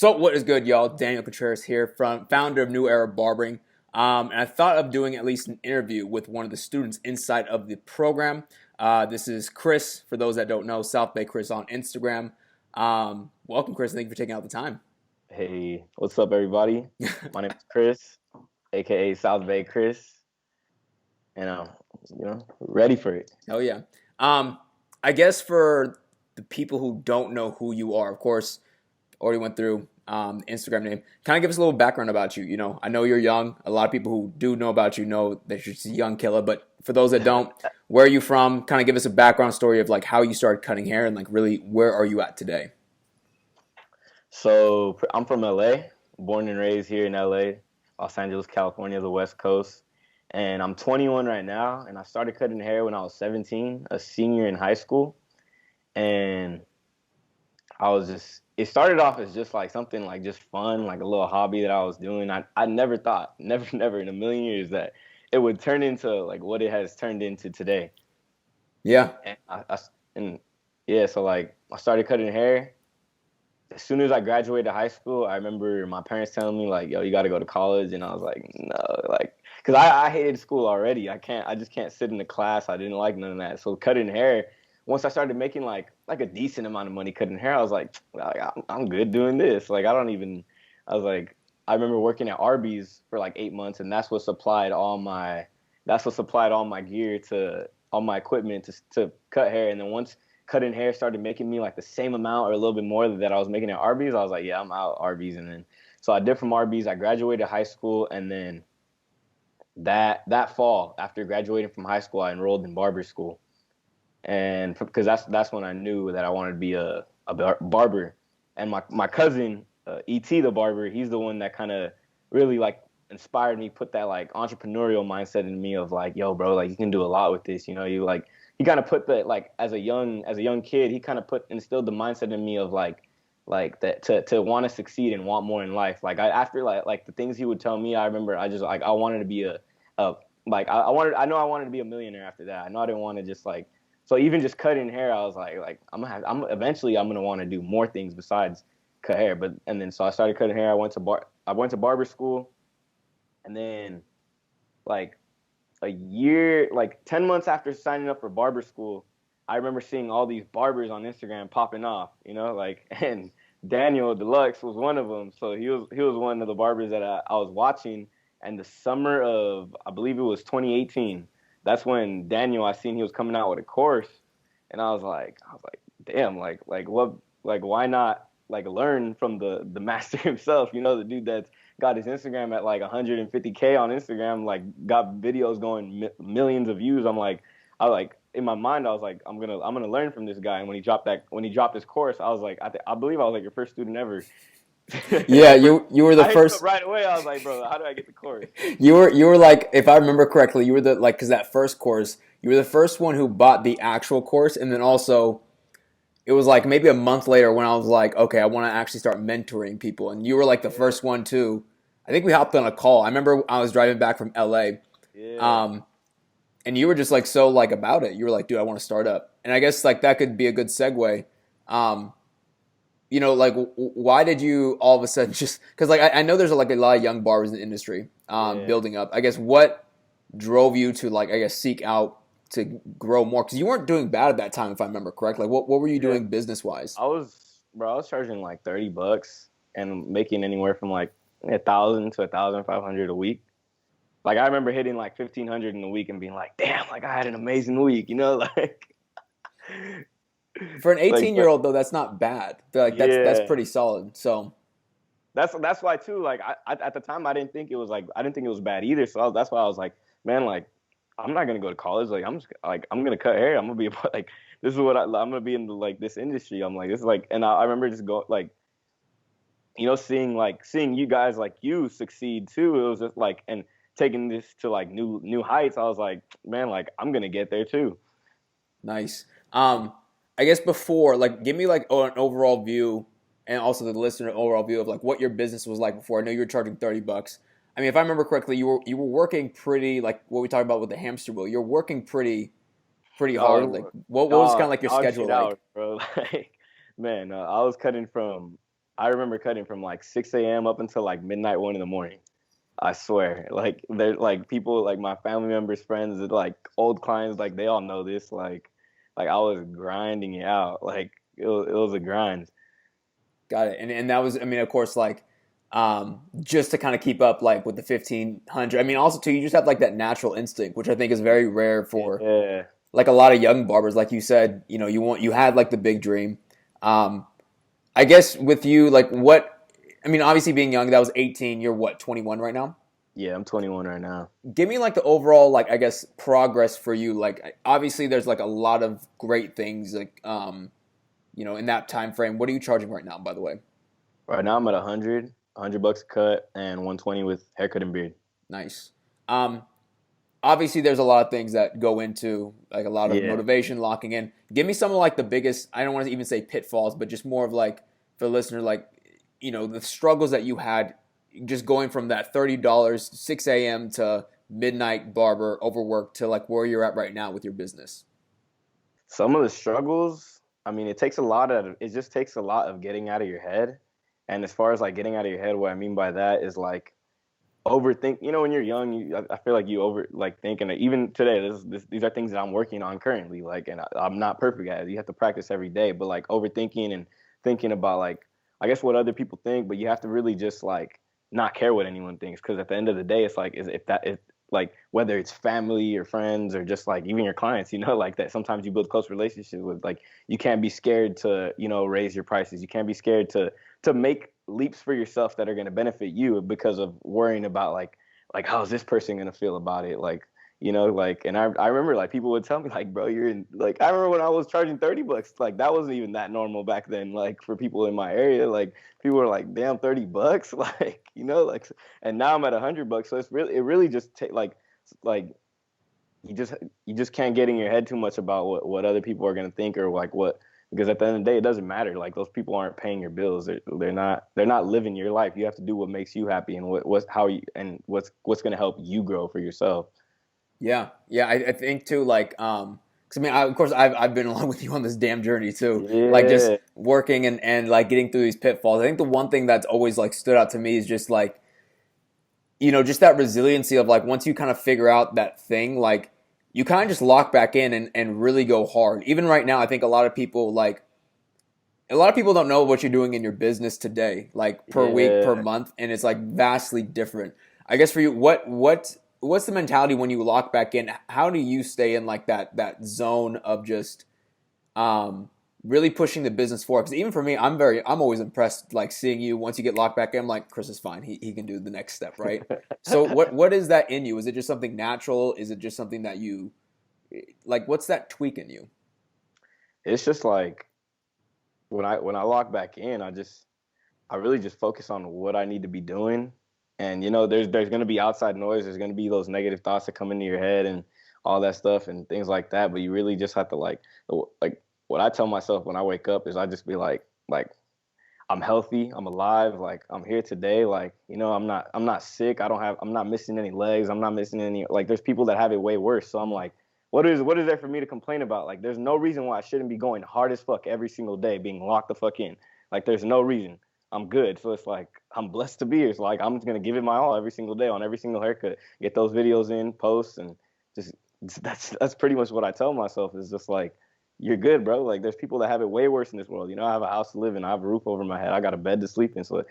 So what is good, y'all? Daniel Contreras here, from founder of New Era Barbering. And I thought of doing at least an interview with one of the students inside of the program. This is Chris, for those that don't know, South Bay Chris on Instagram. Welcome, Chris. Thank you for taking out the time. Hey, what's up, everybody? My name is Chris, aka South Bay Chris, and I'm, ready for it. Hell yeah. Um, I guess for the people who don't know who you are, of course, already went through Instagram name. Kind of give us a little background about you. You know, I know you're young. A lot of people who do know about you know that you're just a young killer. But for those that don't, where are you from? Kind of give us a background story of like how you started cutting hair and like really where are you at today? So I'm from LA, born and raised here in LA, Los Angeles, California, the West Coast, and I'm 21 right now. And I started cutting hair when I was 17, a senior in high school, and it started off as just like something like just fun, like a little hobby that I was doing. I never thought, never in a million years that it would turn into like what it has turned into today. Yeah. And and yeah, so like I started cutting hair. As soon as I graduated high school, I remember my parents telling me like, "Yo, you got to go to college," and I was like, "No," like, because I hated school already. I just can't sit in the class. I didn't like none of that. So cutting hair, once I started making like a decent amount of money cutting hair, I was like I'm good doing this. Like I don't even. I was like, I remember working at Arby's for like 8 months, and that's what supplied all my gear to all my equipment to cut hair. And then once cutting hair started making me like the same amount or a little bit more that I was making at Arby's, I was like, yeah, I'm out Arby's. And then so I did from Arby's. I graduated high school, and then that fall after graduating from high school, I enrolled in barber school, and because that's when I knew that I wanted to be a barber. And my cousin Et the barber, he's the one that kind of really like inspired me, put that like entrepreneurial mindset in me of like, yo, bro, like you can do a lot with this. You know, you like he kind of put the like as a young kid, he kind of put instilled the mindset in me of like that to want to succeed and want more in life. Like after like the things he would tell me, I remember I just like I wanted to be a like I know I wanted to be a millionaire after that. I know I didn't want to just like so even just cutting hair, I was like I'm eventually I'm gonna want to do more things besides cut hair. But and then so I started cutting hair. I went to barber school, and then like a year, like 10 months after signing up for barber school, I remember seeing all these barbers on Instagram popping off, like, and Daniel Deluxe was one of them. So he was one of the barbers that I was watching. And the summer of, I believe it was 2018, that's when Daniel, I seen he was coming out with a course. And I was like, damn, like what, like, why not like learn from the master himself, the dude that's got his Instagram at like 150K on Instagram, like got videos going millions of views. I like in my mind, I was like, I'm gonna learn from this guy. And when he dropped his course, I was like, I believe I was like your first student ever. Yeah, you were the I hit him up first. right away. I was like, bro, how do I get the course? You were like, if I remember correctly, you were the like because that first course, you were the first one who bought the actual course, and then also it was like maybe a month later when I was like, okay, I want to actually start mentoring people, and you were like the Yeah, first one too. I think we hopped on a call. I remember I was driving back from LA, yeah. um, and you were just like so like about it. You were like, dude, I want to start up, and I guess like that could be a good segue. Um, like why did you all of a sudden just because like I know there's like a lot of young barbers in the industry Yeah. building up. I guess what drove you to like I guess seek out to grow more because you weren't doing bad at that time if I remember correctly. Like what were you Yeah. doing business wise? I was charging like $30 and making anywhere from like 1,000 to 1,500 a week. Like I remember hitting like 1,500 in a week and being like, damn, like I had an amazing week, like For an like 18-year-old though, that's not bad. Like that's yeah. pretty solid. So That's why too. Like I at the time I didn't think it was bad either. So that's why I was like, man, like I'm not gonna go to college. Like I'm just like I'm gonna cut hair. I'm gonna be like this is what I'm gonna be in like this industry. I'm like this is like, and I remember just go like seeing you guys like you succeed too. It was just like and taking this to like new heights. I was like, man, like I'm gonna get there too. nice. I guess before, like, give me like an overall view, and also the listener an overall view of like what your business was like before. I know you were charging $30. I mean, if I remember correctly, you were working pretty like what we talked about with the hamster wheel. You're working pretty hard. Like, Dog, what was kind of like your dog schedule shit like? out, bro. Like, man, I was cutting from. I remember cutting from like 6 a.m. up until like midnight, 1 in the morning. I swear, like they're like people, like my family members, friends, like old clients, like they all know this. Like I was grinding it out. Like it was a grind. Got it. And that was, I mean, of course, like just to kind of keep up like with the 1500. I mean, also too, you just have like that natural instinct, which I think is very rare for Yeah. like a lot of young barbers. Like you said, you had like the big dream. Um, I guess with you, like what, I mean, obviously being young, that was 18. You're what, 21 right now? Yeah, I'm 21 right now. Give me like the overall, like, I guess, progress for you. Like, obviously there's like a lot of great things like, in that time frame. What are you charging right now, by the way? Right now I'm at 100 bucks a cut and 120 with haircut and beard. Nice. Um, Obviously there's a lot of things that go into like a lot of Yeah. motivation locking in. Give me some of like the biggest, I don't want to even say pitfalls, but just more of like for the listener, like, the struggles that you had just going from that $30, 6 a.m. to midnight barber overwork to like where you're at right now with your business. Some of the struggles, I mean, it just takes a lot of getting out of your head. And as far as like getting out of your head, what I mean by that is like overthink. When you're young, I feel like you over like thinking. Even today, these are things that I'm working on currently. Like, and I'm not perfect at it. You have to practice every day. But like overthinking and thinking about like, I guess what other people think. But you have to really just like not care what anyone thinks, because at the end of the day, it's like, is if that if like whether it's family or friends or just like even your clients, like that. Sometimes you build close relationships with, like, you can't be scared to raise your prices. You can't be scared to make leaps for yourself that are going to benefit you, because of worrying about like how's this person going to feel about it, like. And I remember like people would tell me like, bro, you're in, like, I remember when I was charging 30 bucks, like that wasn't even that normal back then, like for people in my area. Like people were like, damn, 30 bucks, like, like. And now I'm at 100 bucks, so it really just like you just can't get in your head too much about what other people are going to think, or like what, because at the end of the day it doesn't matter. Like those people aren't paying your bills. They're not living your life. You have to do what makes you happy, and what's how you, and what's going to help you grow for yourself. Yeah. Yeah. I think too, like, cause I mean, of course I've been along with you on this damn journey too. Like just Yeah. working and like getting through these pitfalls. I think the one thing that's always like stood out to me is just like, just that resiliency of like once you kind of figure out that thing, like you kind of just lock back in and really go hard. Even right now, I think a lot of people don't know what you're doing in your business today, like per week, per Yeah. month, and it's like vastly different. I guess for you, what's the mentality when you lock back in? How do you stay in like that zone of just um, really pushing the business forward? Because even for me, I'm always impressed, like seeing you once you get locked back in. I'm like, Chris is fine. He can do the next step, right? So what is that in you? Is it just something natural? Is it just something that you like? What's that tweak in you? It's just like when I lock back in, I really just focus on what I need to be doing. And there's going to be outside noise. There's going to be those negative thoughts that come into your head and all that stuff and things like that. But you really just have to like what I tell myself when I wake up is I just be like I'm healthy, I'm alive, like I'm here today, like I'm not sick, I'm not missing any legs, I'm not missing any, like there's people that have it way worse. So I'm like, what is there for me to complain about? Like there's no reason why I shouldn't be going hard as fuck every single day, being locked the fuck in. Like there's no reason. I'm good. So it's like I'm blessed to be here. So like I'm just gonna give it my all every single day on every single haircut. Get those videos in, posts, and just that's pretty much what I tell myself, is just like, you're good, bro. Like there's people that have it way worse in this world. I have a house to live in, I have a roof over my head, I got a bed to sleep in. So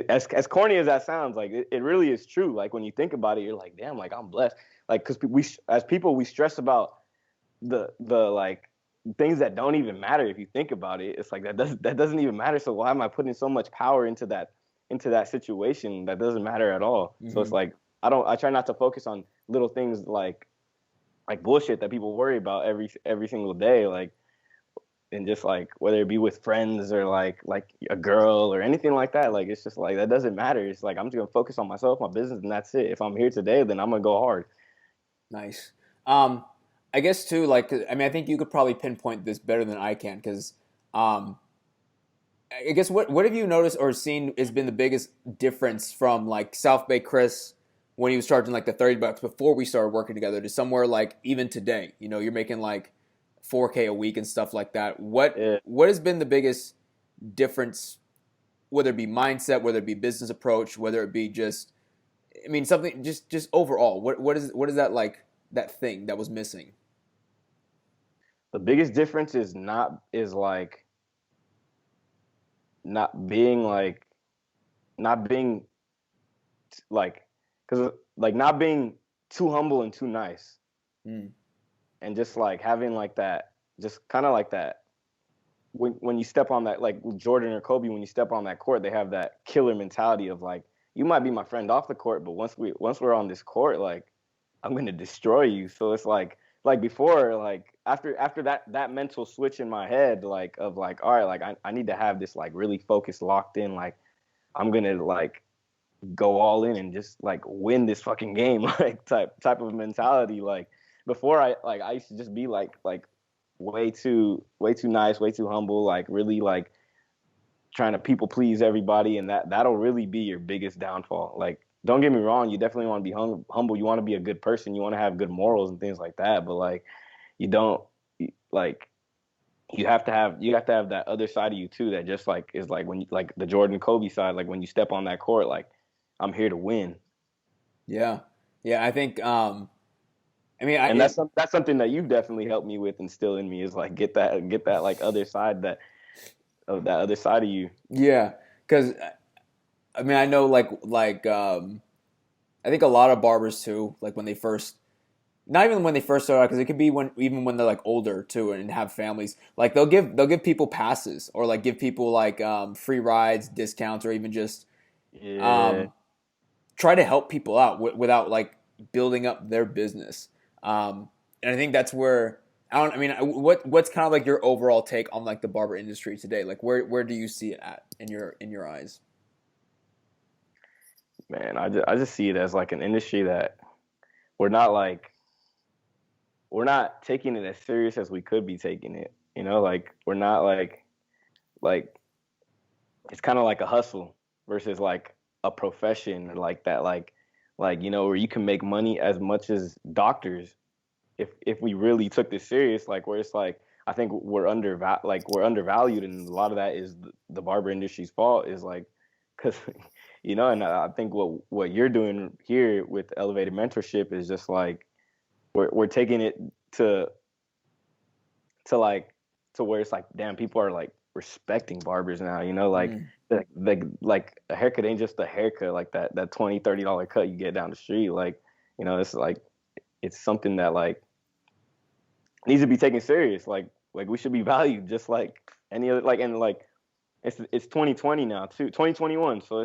as corny as that sounds, like it really is true. Like when you think about it, you're like, damn, like I'm blessed. Like because we as people we stress about the like things that don't even matter. If you think about it, it's like that doesn't even matter. So why am I putting so much power into that situation that doesn't matter at all? So it's Hmm. like I try not to focus on little things like bullshit that people worry about every single day, like, and just like whether it be with friends or like a girl or anything like that. Like it's just like that doesn't matter. It's like I'm just gonna focus on myself, my business, and that's it. If I'm here today, then I'm gonna go hard. Nice. I guess too, like, I mean, I think you could probably pinpoint this better than I can because, um, I guess what have you noticed or seen has been the biggest difference from like South Bay Chris when he was charging like the $30 before we started working together to somewhere like even today? You're making like 4K a week and stuff like that. What Yeah. what has been the biggest difference whether it be mindset, whether it be business approach, whether it be just, I mean, something just overall. What is that like that thing that was missing? The biggest difference is not is like not being like not being like because like not being too humble and too nice, Mm. and just like having like that, just kind of like that when you step on that, like Jordan or Kobe, when you step on that court, they have that killer mentality of like, you might be my friend off the court, but once we're on this court, like I'm gonna destroy you. So it's like before, like after that mental switch in my head, like of like, all right, like I need to have this like really focused, locked in, like I'm gonna like go all in and just like win this fucking game, like type of mentality. Like before, I used to just be like way too nice, way too humble, like really like trying to people please everybody, and that'll really be your biggest downfall. Like don't get me wrong, you definitely want to be humble, you want to be a good person, you want to have good morals and things like that, but like you don't like you have to have that other side of you too, that just like is like when you like the Jordan Kobe side, like when you step on that court, like I'm here to win. Yeah, yeah. I think. I mean, And that's something that you've definitely helped me with, instill in me, is like get that like other side, that other side of you. yeah, because I mean, I know I think a lot of barbers too, like when they first, not even when they first start out, because it could be when even when they're like older too and have families, like they'll give people passes or like give people like free rides, discounts, or even just Yeah, um, try to help people out without like building up their business. And I think that's where I don't. I mean, what's kind of like your overall take on like the barber industry today? Like, where do you see it at in your eyes? man, I just see it as like an industry that we're not like we're not taking it as serious as we could be taking it. You know, like we're not like it's kind of like a hustle versus like a profession, or like that, like you know, where you can make money as much as doctors if we really took this serious. Like where it's like I think we're undervalued, and a lot of that is the barber industry's fault. Is like because you know, and I think what you're doing here with elevated mentorship is just like we're taking it to like to where it's like, damn, people are like respecting barbers now, you know, like Mm. like a haircut ain't just a haircut, like that $20-$30 cut you get down the street, like, you know, it's like it's something that like needs to be taken serious, like we should be valued just like any other, like, and like it's 2020 now too, 2021, so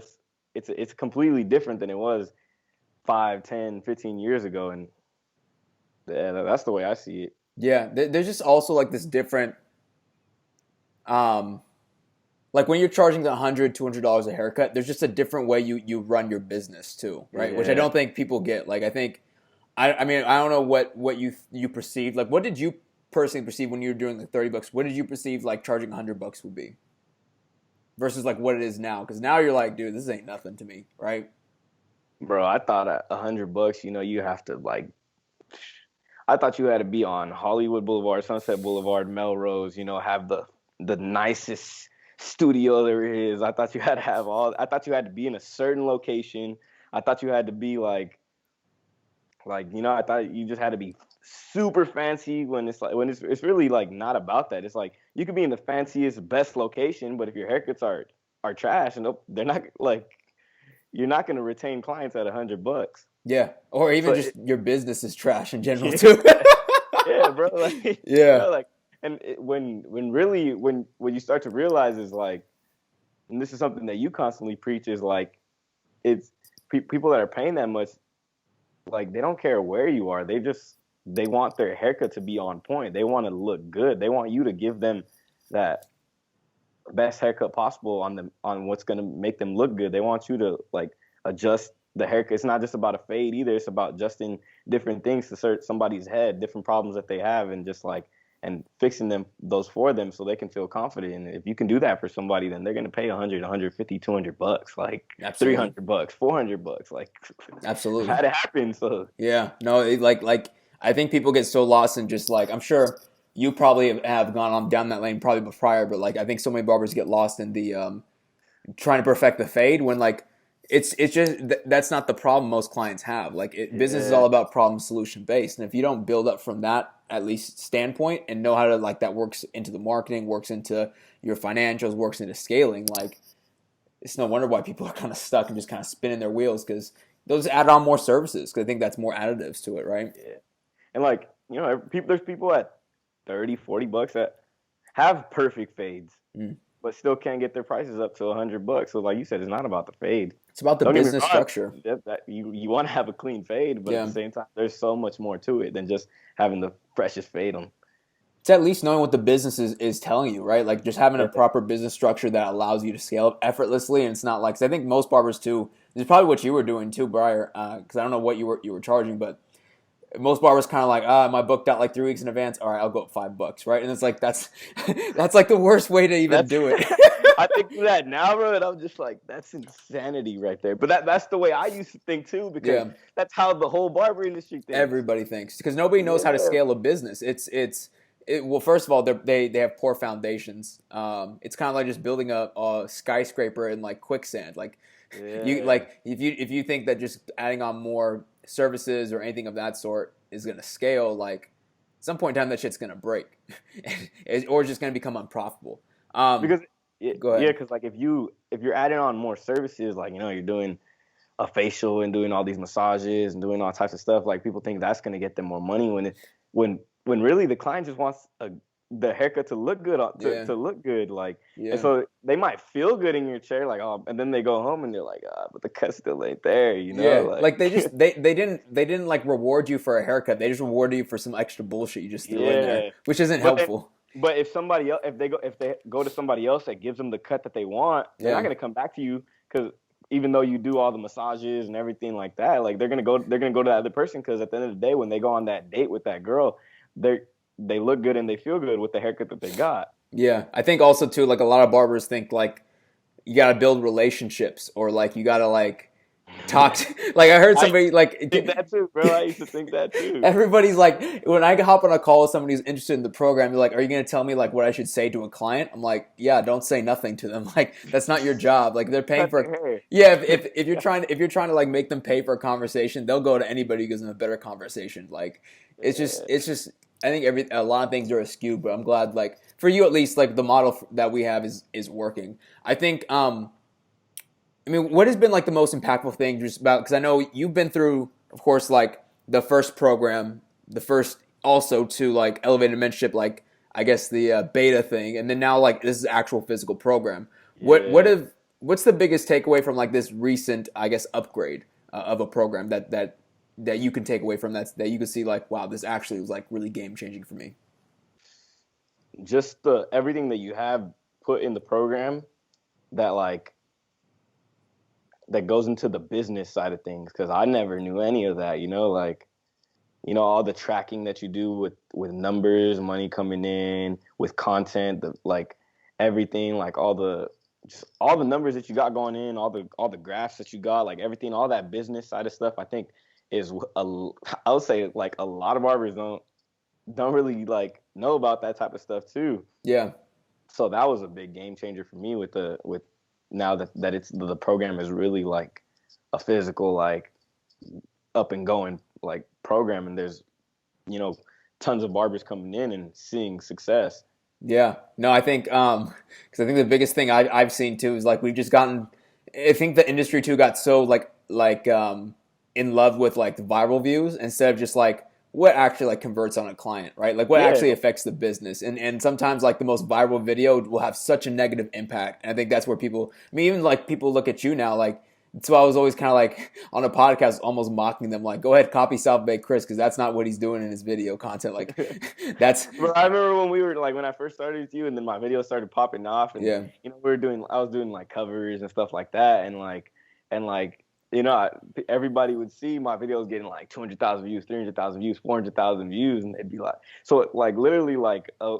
it's completely different than it was 5, 10, 15 years ago, and yeah, that's the way I see it. Yeah, there's just also like this different, um, like when you're charging the $100, $200 a haircut, there's just a different way you run your business too, right? Which I Yeah, don't think people get. Like I think, I mean, I don't know what you perceived. Like, what did you personally perceive when you were doing like $30? What did you perceive like charging $100 would be versus like what it is now? Because now you're like, dude, this ain't nothing to me, right? bro, I thought at $100, you know, you have to like, I thought you had to be on Hollywood Boulevard, Sunset Boulevard, Melrose, you know, have the nicest studio there is. I thought you had to have all. I thought you had to be in a certain location. I thought you had to be like you know, I thought you just had to be super fancy, when it's like when it's really like not about that. It's like you could be in the fanciest best location, but if your haircuts are trash, and they're not like, you're not going to retain clients at $100. Yeah, or So even just your business is trash in general yeah, too. yeah, bro. Like, Yeah. bro, like, and when really when you start to realize is like, and this is something that you constantly preach, is like, it's people that are paying that much, like they don't care where you are. They want their haircut to be on point. They want to look good. They want you to give them that best haircut possible on what's gonna make them look good. They want you to like adjust the haircut. It's not just about a fade either. It's about adjusting different things to serve somebody's head, different problems that they have, and just like and fixing them those for them so they can feel confident. And if you can do that for somebody, then they're gonna pay 100, 150, $200, like Absolutely. $300, $400, like I've Absolutely. had it happen. So Yeah, no, like I think people get so lost in just like I'm sure you probably have gone on down that lane probably prior, but like I think so many barbers get lost in trying to perfect the fade when like it's just that's not the problem most clients have. Like business is Yeah, all about problem solution based, and if you don't build up from that at least standpoint and know how to like that works into the marketing, works into your financials, works into scaling, like it's no wonder why people are kind of stuck and just kind of spinning their wheels because those add on more services because I think that's more additives to it, right? yeah. And like, there's people at 30, $40 that have perfect fades, Mm. but still can't get their prices up to $100. So like you said, it's not about the fade. It's about the Don't get me business wrong, structure. that you want to have a clean fade, but at the Yeah. same time, there's so much more to it than just having the freshest fade on. It's at least knowing what the business is telling you, right? Like just having a Yeah, proper business structure that allows you to scale up effortlessly, and it's not like. 'Cause I think most barbers too. This is probably what you were doing too, Briar. Because I don't know what you were charging, but most barbers kind of like, am I booked out like 3 weeks in advance? All right, I'll go up $5, right? And it's like that's like the worst way to even that's do it. I think through that now, bro, and I'm just like, that's insanity right there. But that's the way I used to think too, because Yeah, that's how the whole barber industry thinks. everybody thinks because nobody knows how to Yeah, scale a business. Well, first of all, they have poor foundations. It's kind of like just building a skyscraper in like quicksand. yeah. If you think that just adding on more services or anything of that sort is going to scale, like at some point in time that shit's going to break, or it's just going to become unprofitable. Because Go yeah, ahead. because like if you're adding on more services, like you're doing a facial and doing all these massages and doing all types of stuff, like people think that's gonna get them more money when really the client just wants the haircut to look good Yeah, to look good, like, and yeah. so they might feel good in your chair, like, oh, and then they go home and they're like, but the cut still ain't there, Yeah, like. like they didn't like reward you for a haircut. They just rewarded you for some extra bullshit you just threw in there, Yeah, which isn't but if, helpful. but if somebody else, if they go to somebody else that gives them the cut that they want, they're not Yeah, gonna come back to you because even though you do all the massages and everything like that, like they're gonna go to the other person because at the end of the day, when they go on that date with that girl, they look good and they feel good with the haircut that they got. yeah. I think also too, like a lot of barbers think like you got to build relationships or like you got to like talk. Like I heard I somebody think like that too, bro. I used to think that too. everybody's like when I hop on a call with somebody who's interested in the program, they're like, "Are you going to tell me like what I should say to a client?" I'm like, "Yeah, don't say nothing to them. Like that's not your job. Like they're paying Cut for." their hair. Yeah, if you're trying to like make them pay for a conversation, they'll go to anybody who gives them a better conversation. Like Yeah. it's just I think a lot of things are askew, but I'm glad like for you at least like the model that we have is working. I think I mean, what has been like the most impactful thing just about because I know you've been through, of course, like the first program, the first also to like elevated mentorship, like I guess the beta thing, and then now like this is actual physical program. Yeah. What's the biggest takeaway from like this recent, I guess, upgrade of a program that you can take away from that you can see like wow, this actually was like really game changing for me. Just the everything that you have put in the program that like that goes into the business side of things because I never knew any of that, like all the tracking that you do with numbers, money coming in, with content, like everything, like all the numbers that you got going in, all the graphs that you got, like everything, all that business side of stuff. I think is I would say like a lot of barbers don't really like know about that type of stuff too. Yeah, So that was a big game changer for me with now that it's the program is really like a physical like up and going like program, and there's you know tons of barbers coming in and seeing success. yeah. No, I think because I think the biggest thing I've seen too is like we've just gotten. I think the industry too got so in love with like the viral views instead of just like what actually like converts on a client, right? Like what Yeah, actually affects the business. And sometimes like the most viral video will have such a negative impact. And I think that's where people I mean even like people look at you now like so I was always kind of like on a podcast almost mocking them like go ahead copy South Bay Chris because that's not what he's doing in his video content like that's but I remember when we were like when I first started with you, and then my videos started popping off, and yeah I was doing like covers and stuff like that, and everybody would see my videos getting like 200,000 views, 300,000 views, 400,000 views, and they'd be like, so like literally like a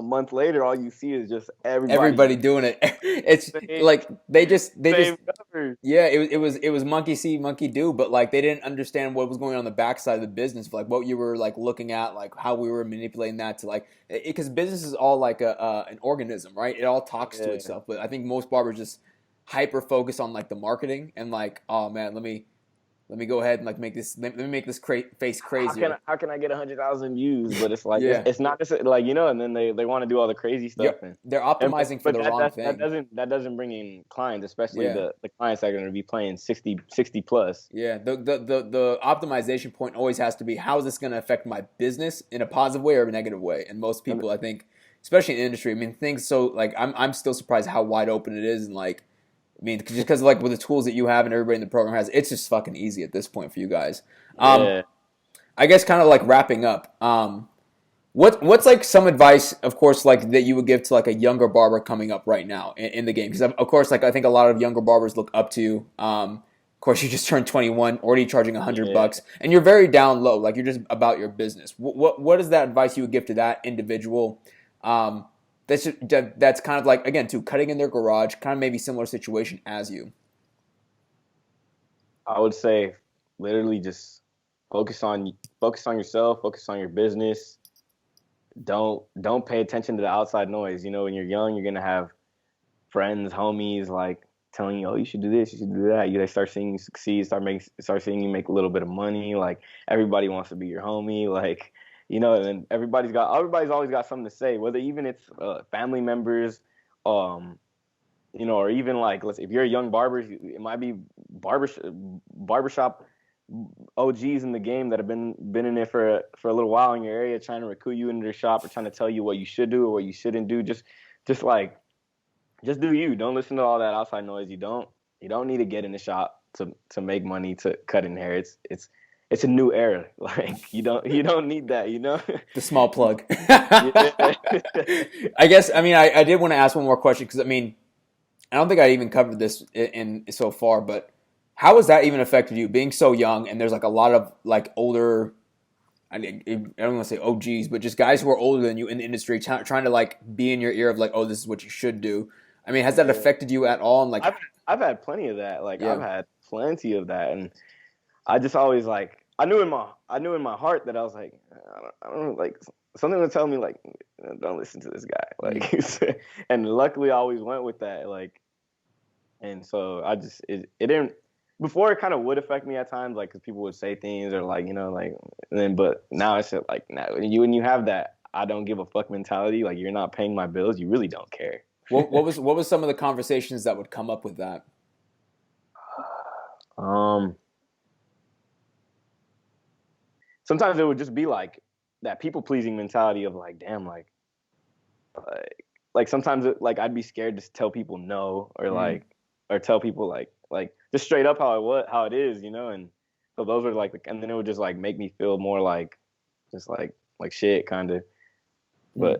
month later, all you see is just everybody everybody doing it it's same, like they just same covers. yeah, it was monkey see, monkey do, but like they didn't understand what was going on the backside of the business, like what you were like looking at, like how we were manipulating that to like because business is all like an organism, right? It all talks to Yeah, itself. But I think most barbers just hyper focused on like the marketing and like, oh man, let me go ahead and like let me make this face crazier. how can I get 100,000 views? But it's like Yeah. it's not just like and then they want to do all the crazy stuff Yep. and They're and optimizing for but the wrong that thing. doesn't bring in clients, especially Yeah. the clients that are going to be playing 60 plus. Yeah, the optimization point always has to be how is this going to affect my business in a positive way or a negative way? And most And people, I think, especially in the industry, I mean, things so like I'm still surprised how wide open it is, and like, I mean, just because like with the tools that you have and everybody in the program has, it's just fucking easy at this point for you guys. yeah, I guess kind of like wrapping up. What's like some advice, of course, like that you would give to like a younger barber coming up right now in the game? Because of course, like I think a lot of younger barbers look up to you. Of course, you just turned 21, already charging yeah. $100, and you're very down low. Like you're just about your business. What is that advice you would give to that individual? Um, that's kind of like again too cutting in their garage, kind of maybe similar situation as you. I would say literally just focus on yourself, focus on your business. Don't pay attention to the outside noise. When you're young, you're gonna have friends, homies like telling you, "Oh, you should do this, you should do that." They start seeing you succeed, start seeing you make a little bit of money. Like everybody wants to be your homie, like and everybody's always got something to say. Whether even it's family members, um, or even like if you're a young barber, it might be barbershop OGs in the game that have been in there for a little while in your area, trying to recruit you into their shop or trying to tell you what you should do or what you shouldn't do. Just like just do you. Don't listen to all that outside noise. You don't need to get in the shop to make money to cut in hair. It's a new era. Like you don't need that. The small plug. Yeah. I guess I mean I did want to ask one more question because I mean I don't think I even covered this in so far, but how has that even affected you being so young? And there's like a lot of like older, I don't want to say OGs, but just guys who are older than you in the industry trying to like be in your ear of like, oh, this is what you should do. I mean, has that Yeah. affected you at all? And like, I've had plenty of that. Like I've yeah, had plenty of that, and I just always like I knew in my heart that I was like I don't like something would tell me like don't listen to this guy like and luckily I always went with that like and so it didn't before it kind of would affect me at times like because people would say things or like like and then but now it's just like now when you have that I don't give a fuck mentality like you're not paying my bills you really don't care. what was some of the conversations that would come up with that? um Sometimes it would just be like that people pleasing mentality of like damn like sometimes like I'd be scared to tell people no or Mm, like or tell people like just straight up how it is and so those are like and then it would just like make me feel more like just like shit kind of mm,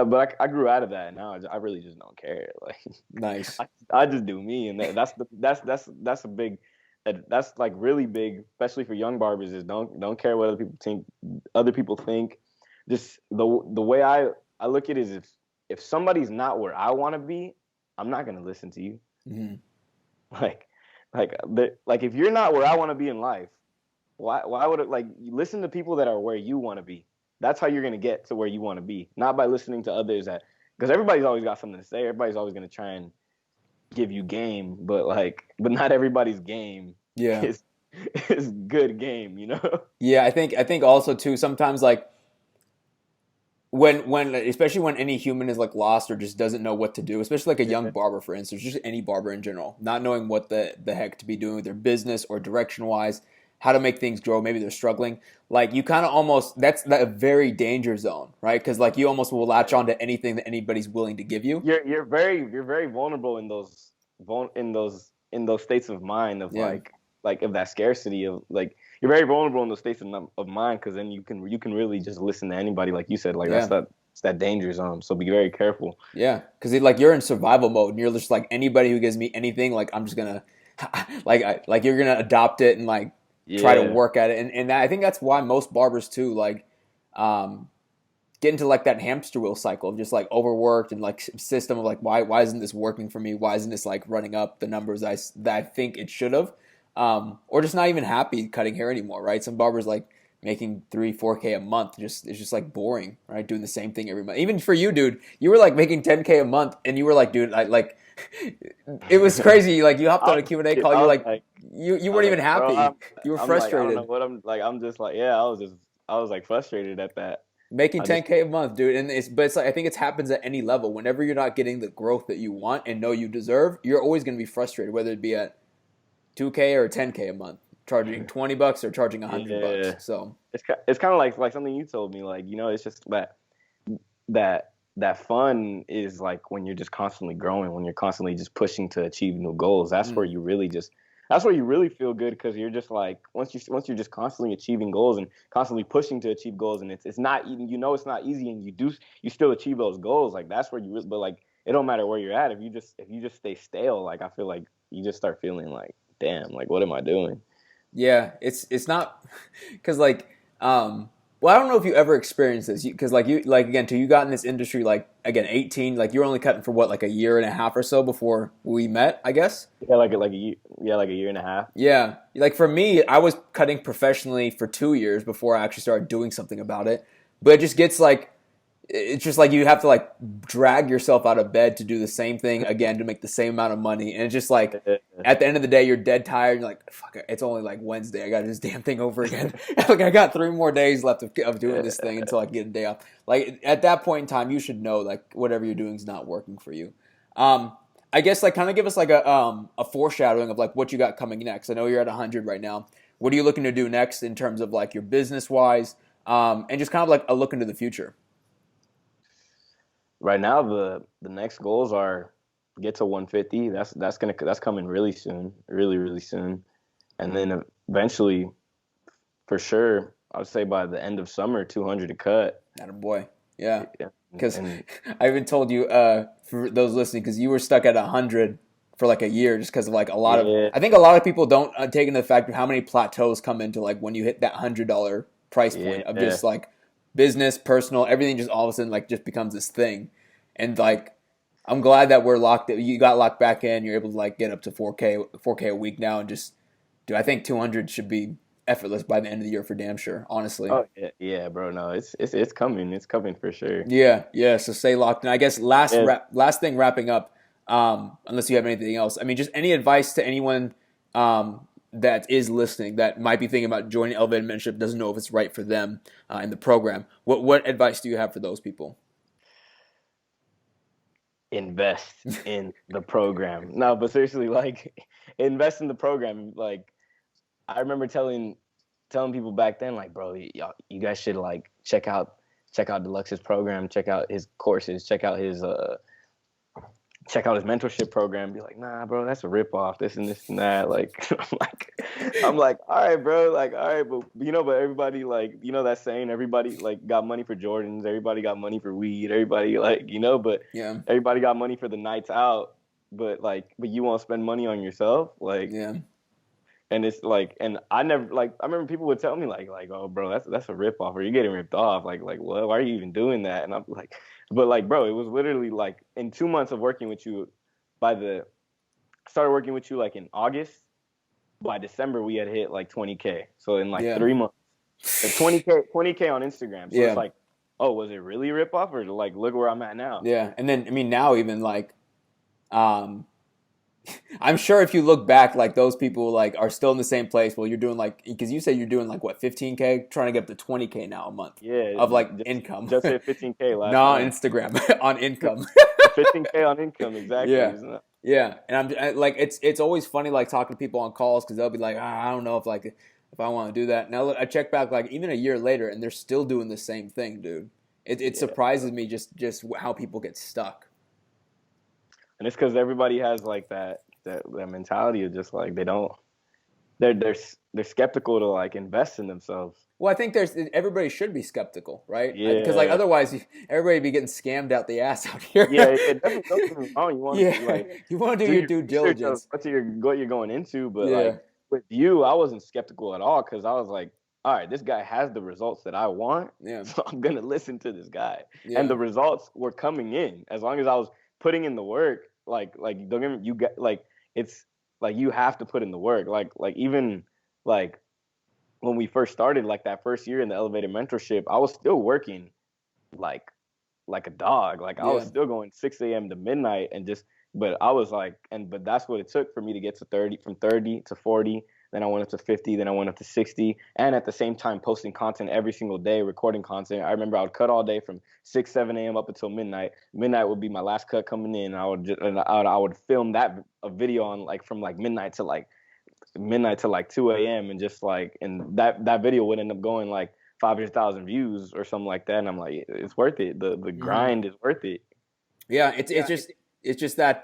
but I grew out of that and now I really just don't care like nice. I just do me and that's a big that's like really big especially for young barbers is don't care what other people think just the way I look at it is if somebody's not where I want to be I'm not going to listen to you. Mm, like like if you're not where I want to be in life why would it like you listen to people that are where you want to be. That's how you're going to get to where you want to be, not by listening to others that because everybody's always got something to say. Everybody's always going to try and give you game, but not everybody's game yeah. is is good game. Yeah, I think also too sometimes like when especially when any human is like lost or just doesn't know what to do, especially like a young Yeah. barber for instance, just any barber in general, not knowing what the heck to be doing with their business or direction wise, how to make things grow, maybe they're struggling. Like you kind of almost that's a very danger zone, right? Because like you almost will latch on to anything that anybody's willing to give you. You're very vulnerable in those states of mind of Yeah. like of that scarcity of like you're very vulnerable in those states of mind because then you can really just listen to anybody like you said like Yeah. it's that danger zone so be very careful. Yeah, because like you're in survival mode, and you're just like anybody who gives me anything, like I'm just gonna, like you're gonna adopt it and like try to Yeah. work at it, and I think that's why most barbers too like, um, get into like that hamster wheel cycle of just like overworked and like system of like why isn't this working for me? Why isn't this like running up the numbers that I think it should have? Or just not even happy cutting hair anymore, right? Some barbers like making 3 4K a month just it's just like boring, right? Doing the same thing every month. Even for you, dude, you were like making 10K a month, and you were like, dude, I like It was crazy. Like you hopped I on a was, Q&A call. I You're was like, like, you I was weren't like, even bro, happy. You were I'm like, I don't know frustrated. what I'm like. I'm just like, yeah, I was like frustrated at that. Making I just, 10K a month, dude, and it's like I think it happens at any level. Whenever you're not getting the growth that you want and know you deserve, you're always going to be frustrated, whether it be at 2K or 10K a month, charging $20 or charging $100. yeah, So it's kind of like something you told me. Like, it's just that fun is like when you're just constantly growing, when you're constantly just pushing to achieve new goals. mm, That's where you really feel good, because you're just like, once you're just constantly achieving goals and constantly pushing to achieve goals, and it's not even, it's not easy, and you still achieve those goals. Like, that's where but like, it don't matter where you're at, if you just stay stale. Like, I feel like you just start feeling like, damn, like, what am I doing? yeah, it's not because like well, I don't know if you ever experienced this because like again, till you got in this industry like again 18, like you were only cutting for what like a year and a half or so before we met, I guess. Yeah, like a year, yeah, like a year and a half. Yeah, like for me, I was cutting professionally for 2 years before I actually started doing something about it. But it just gets like it's just like you have to like drag yourself out of bed to do the same thing again to make the same amount of money, and it's just like at the end of the day, you're dead tired. And you're like, fuck, it's only like Wednesday. I got this damn thing over again. Like I got 3 more days left of doing this thing until I get a day off. Like at that point in time, you should know like whatever you're doing is not working for you. Um, I guess like kind of give us like a foreshadowing of like what you got coming next. I know you're at 100 right now. What are you looking to do next in terms of like your business wise, and just kind of like a look into the future? Right now, the next goals are get to 150. That's coming really soon, really really soon, and then eventually, for sure, I would say by the end of summer, 200 to cut. Not a boy. Yeah. Yeah, Because and I even told you for those listening, because you were stuck at 100 for like a year, just because of like a lot of. yeah, I think a lot of people don't take into the fact of how many plateaus come into like when you hit that $100 price point of yeah, just like business, personal, everything just all of a sudden like just becomes this thing, and like I'm glad that we're locked. You got locked back in. You're able to like get up to 4K a week now, and just dude, I think 200 should be effortless by the end of the year for damn sure. Honestly. oh yeah, yeah, bro. No, it's coming for sure. Yeah, yeah. So stay locked in. I guess Yeah, last thing wrapping up. Unless you have anything else, I mean, just any advice to anyone that is listening that might be thinking about joining Elevated Mentorship, doesn't know if it's right for them in the program. What advice do you have for those people? invest in the program. No, but seriously, like, invest in the program. Like, I remember telling people back then, like, bro, you guys should like check out Deluxe's program, check out his courses, check out his mentorship program. Be like, nah, bro, that's a ripoff. This and this and that. Like, I'm like, all right, bro, like, all right, but everybody, like, that saying, everybody like got money for Jordans, everybody got money for weed, everybody like, but Yeah, everybody got money for the nights out. But you won't spend money on yourself, like. yeah, And it's like, and I never like. I remember people would tell me like, oh, bro, that's a rip off, or you're getting ripped off. Like, what? Why are you even doing that? And I'm like, but like, bro, it was literally like in 2 months of working with you. Started working with you like in August. By December, we had hit like 20K. So in like yeah, 3 months, like 20K on Instagram. So it's yeah, like, oh, was it really a rip off, or like look where I'm at now? yeah. And then I mean now even like um, I'm sure if you look back, like those people like are still in the same place. Well, you're doing like because you said you're doing like what 15K, trying to get up to 20K now a month Yeah, of like just income, just hit 15K last not month. Instagram on income. 15K on income, exactly. Yeah, Isn't it? yeah. And like it's always funny like talking to people on calls because they'll be like, I don't know if like if I want to do that. Now look, I check back like even a year later and they're still doing the same thing, dude. It Yeah. surprises me just how people get stuck. And it's because everybody has like that mentality of just like they don't they're skeptical to like invest in themselves. Well, I think there's everybody should be skeptical, right? Because like Yeah, otherwise, everybody be getting scammed out the ass out yeah. here. It definitely don't get me wrong. You want to Yeah, like you want to do do your your due research of diligence. what you're going into, but Yeah, like with you, I wasn't skeptical at all, because I was like, all right, this guy has the results that I want, yeah, so I'm gonna listen to this guy. And yeah, the results were coming in as long as I was putting in the work. Like don't get me, you get like it's like you have to put in the work. Like even like when we first started, like that first year in the elevated mentorship, I was still working like like a dog. Like I was yeah, still going 6 a.m. to midnight and just But I was like, but that's what it took for me to get to 30, from 30 to 40. Then I went up to 50. Then I went up to 60. And at the same time, posting content every single day, recording content. I remember I would cut all day from 6, 7 a.m. up until midnight. Midnight would be my last cut coming in. I would film that a video on like from like midnight to like 2 a.m. and just like, and that video would end up going like 500,000 views or something like that. And I'm like, it's worth it. The Mm-hmm. grind is worth it. Yeah, it's just that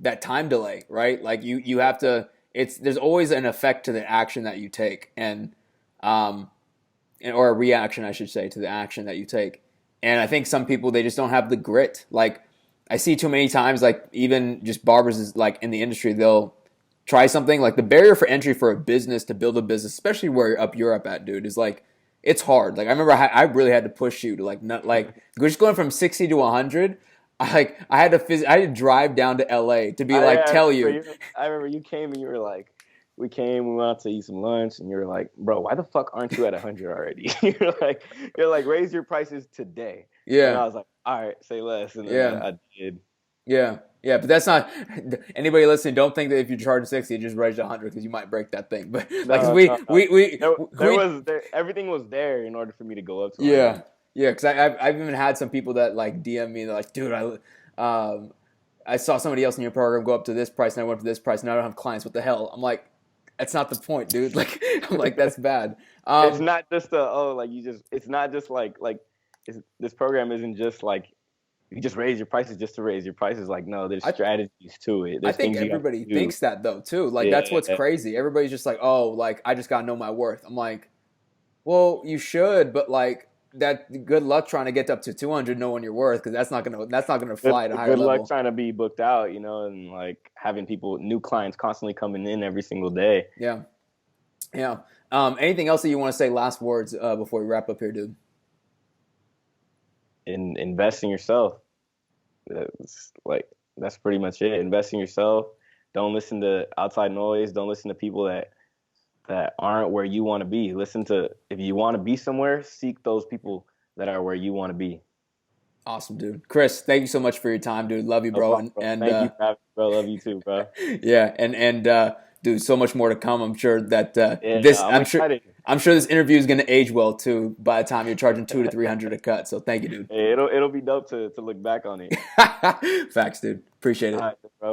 that time delay, right? Like you have to. There's always an effect to the action that you take, um, or a reaction, I should say, to the action that you take. And I think some people they just don't have the grit. Like I see too many times, like even just barbers is like in the industry, they'll try something like the barrier for entry for a business to build a business, especially where up you're up at, dude, is like it's hard. Like I remember I really had to push you to like not like just going from 60 to 100. I had to drive down to LA to be like tell you. I remember you came and you were like, we went out to eat some lunch, and you were like, bro, why the fuck aren't you at 100 already? You're like, raise your prices today. And Yeah. I was like, all right, say less. And then Yeah. I did. Yeah. Yeah, but that's not anybody listening. Don't think that if you charge 60, just raise to 100 because you might break that thing. But like, 'cause No, no, no. Everything was there in order for me to go up to yeah, 100. yeah. Because I've even had some people that like DM me. They're like, dude, I saw somebody else in your program go up to this price, and I went up to this price, and I don't have clients. What the hell? I'm like, that's not the point, dude. Like, I'm like, that's bad. It's not just it's not just this program isn't just like you just raise your prices just to raise your prices. Like, no, there's I strategies to it. I There's think things you have everybody to do. thinks that though too. Like that's what's Yeah. crazy. Everybody's just like, oh, like I just gotta know my worth. I'm like, well, you should, but like that. Good luck trying to get up to 200 knowing your worth because that's not gonna fly at a higher Good luck level. trying to be booked out, and like having new clients constantly coming in every single day. Yeah, yeah. Anything else that you want to say? Last words before we wrap up here, dude. And invest in yourself. That's that's pretty much it. Invest in yourself. Don't listen to outside noise. Don't listen to people that aren't where you want to be. Listen to if you want to be somewhere, seek those people that are where you want to be. Awesome, dude. Chris, thank you so much for your time, dude. Love you, No bro. problem, bro. Thank you for having me, bro. Love you too, bro. Yeah, and dude, so much more to come. I'm sure that Yeah, this. I'm excited. I'm sure this interview is going to age well too. By the time you're charging 200 to 300 a cut, so thank you, dude. Hey, it'll be dope to look back on it. Facts, dude. Appreciate All it. right, bro.